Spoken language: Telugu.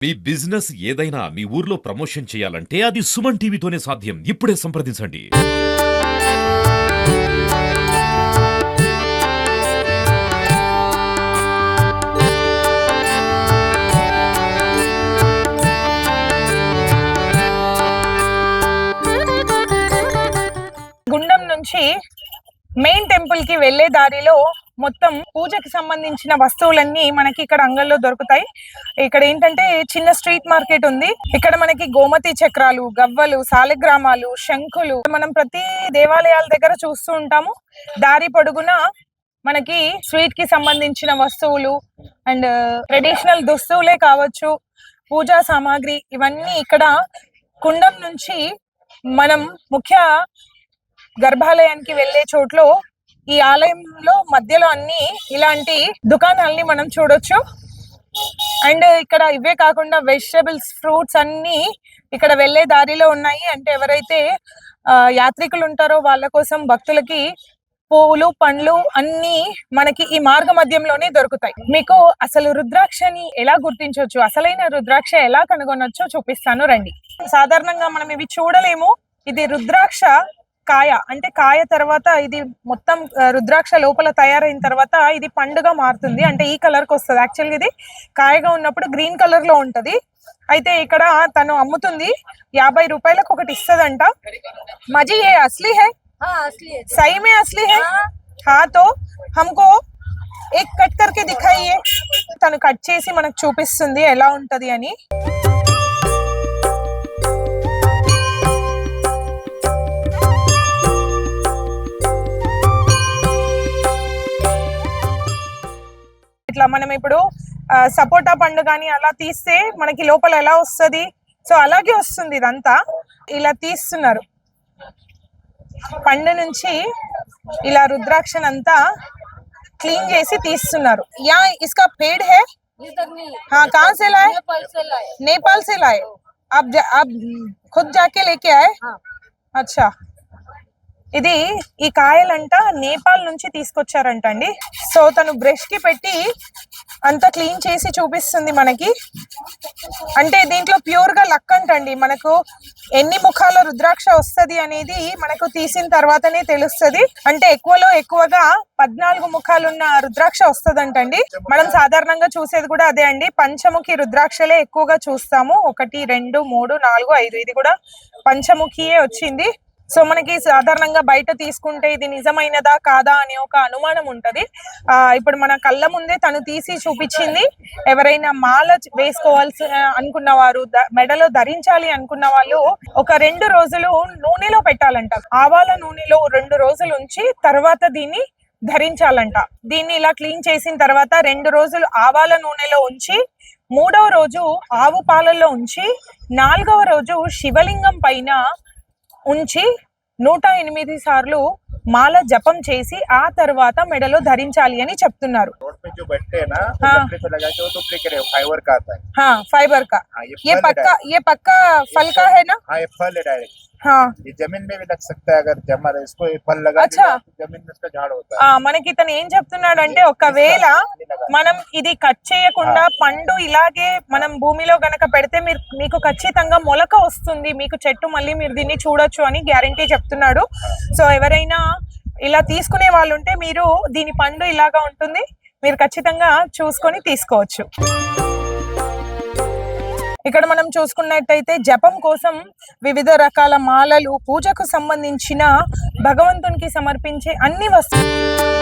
మీ బిజినెస్ ఏదైనా మీ ఊర్లో ప్రమోషన్ చేయాలంటే అది సుమన్ టీవీతోనే సాధ్యం. ఇప్పుడే సంప్రదించండి. గుండం నుంచి మెయిన్ టెంపుల్ కి వెళ్లే దారిలో మొత్తం పూజకి సంబంధించిన వస్తువులన్నీ మనకి ఇక్కడ అంగల్లో దొరుకుతాయి. ఇక్కడ ఏంటంటే చిన్న స్ట్రీట్ మార్కెట్ ఉంది. ఇక్కడ మనకి గోమతి చక్రాలు, గవ్వలు, సాలగ్రామాలు, శంఖులు మనం ప్రతి దేవాలయాల దగ్గర చూస్తూ ఉంటాము. దారి పొడుగున మనకి స్వీట్ కి సంబంధించిన వస్తువులు అండ్ ట్రెడిషనల్ దుస్తువులే కావచ్చు, పూజా సామాగ్రి, ఇవన్నీ ఇక్కడ కుండం నుంచి మనం ముఖ్య గర్భాలయానికి వెళ్లే చోట్లో ఈ ఆలయంలో మధ్యలో అన్ని ఇలాంటి దుకాణాలని మనం చూడొచ్చు. అండ్ ఇక్కడ ఇవే కాకుండా వెజిటబుల్స్, ఫ్రూట్స్ అన్ని ఇక్కడ వెళ్లే దారిలో ఉన్నాయి. అంటే ఎవరైతే యాత్రికులు ఉంటారో వాళ్ళ కోసం, భక్తులకి పువ్వులు, పండ్లు అన్ని మనకి ఈ మార్గ మధ్యంలోనే దొరుకుతాయి. మీకు అసలు రుద్రాక్షని ఎలా గుర్తించవచ్చు, అసలైన రుద్రాక్ష ఎలా కనుగొనొచ్చో చూపిస్తాను రండి. సాధారణంగా మనం ఇవి చూడలేము. ఇది రుద్రాక్ష కాయ, అంటే కాయ తర్వాత ఇది మొత్తం రుద్రాక్ష లోపల తయారైన తర్వాత ఇది పండుగా మారుతుంది. అంటే ఈ కలర్ కి వస్తుంది. యాక్చువల్గా ఇది కాయగా ఉన్నప్పుడు గ్రీన్ కలర్ లో ఉంటది. అయితే ఇక్కడ తను అమ్ముతుంది 50 రూపాయలకు ఒకటి ఇస్తదంట. మజీ ఏ అస్లీ హై? సही में असली है? हाँ तो हमको एक कट करके दिखाइए. తను కట్ చేసి మనకు చూపిస్తుంది ఎలా ఉంటది అని. ఇట్లా మనం ఇప్పుడు సపోటా పండు కానీ అలా తీస్తే మనకి లోపల ఎలా వస్తుంది, సో అలాగే వస్తుంది. ఇదంతా ఇలా తీస్తున్నారు. పండు నుంచి ఇలా రుద్రాక్షనంతా క్లీన్ చేసి తీస్తున్నారు. యా ఇస్కా పేడ్ హై? हाँ कहाँ से लाए? नेपाल से लाए. आप खुद जाके लेके आए? अच्छा. ఇది ఈ కాయలంట నేపాల్ నుంచి తీసుకొచ్చారంట అండి. సో తను బ్రష్ కి పెట్టి అంతా క్లీన్ చేసి చూపిస్తుంది మనకి. అంటే దీంట్లో ప్యూర్ గా లక్ అంటండి. మనకు ఎన్ని ముఖాల రుద్రాక్ష వస్తది అనేది మనకు తీసిన తర్వాతనే తెలుస్తుంది. అంటే ఎక్కువలో ఎక్కువగా 14 ముఖాలున్న రుద్రాక్ష వస్తదంటండి. మనం సాధారణంగా చూసేది కూడా అదే అండి. పంచముఖి రుద్రాక్షలే ఎక్కువగా చూస్తాము. 1, 2, 3, 4, 5 ఇది కూడా పంచముఖియే వచ్చింది. సో మనకి సాధారణంగా బయట తీసుకుంటే ఇది నిజమైనదా కాదా అనే ఒక అనుమానం ఉంటది. ఇప్పుడు మన కళ్ళ ముందే తను తీసి చూపించింది. ఎవరైనా మాల వేసుకోవాల్సి అనుకున్న వారు, మెడలో ధరించాలి అనుకున్న వాళ్ళు ఒక 2 రోజులు నూనెలో పెట్టాలంట. ఆవాల నూనెలో 2 రోజులు ఉంచి తర్వాత దీన్ని ధరించాలంట. దీన్ని ఇలా క్లీన్ చేసిన తర్వాత 2 రోజులు ఆవాల నూనెలో ఉంచి, 3వ రోజు ఆవు పాలల్లో ఉంచి, 4వ రోజు శివలింగం పైన ఉంచి 108 సార్లు మాల జపం చేసి ఆ తర్వాత మెడలో ధరించాలి అని చెప్తున్నారు. फाइबर का ये पक्का फल का है ना? हाँ ये फल है डायरेक्ट. हाँ ये जमीन में भी लग सकता है. अगर जमा इसको फल लगा अच्छा जमीन में उसका झाड़ होता है. మనకి ఇతను ఏం చెప్తున్నాడు అంటే ఒకవేళ మనం ఇది కట్ చేయకుండా పండు ఇలాగే మనం భూమిలో గనక పెడితే మీకు ఖచ్చితంగా మొలక వస్తుంది, మీకు చెట్టు మళ్ళీ మీరు దీన్ని చూడొచ్చు అని గ్యారంటీ చెప్తున్నాడు. సో ఎవరైనా ఇలా తీసుకునే వాళ్ళు ఉంటే మీరు దీని పండు ఇలాగా ఉంటుంది, మీరు ఖచ్చితంగా చూసుకొని తీసుకోవచ్చు. ఇక్కడ మనం చూసుకున్నట్టయితే జపం కోసం వివిధ రకాల మాలలు, పూజకు సంబంధించిన భగవంతునికి సమర్పించే అన్ని వస్తువులు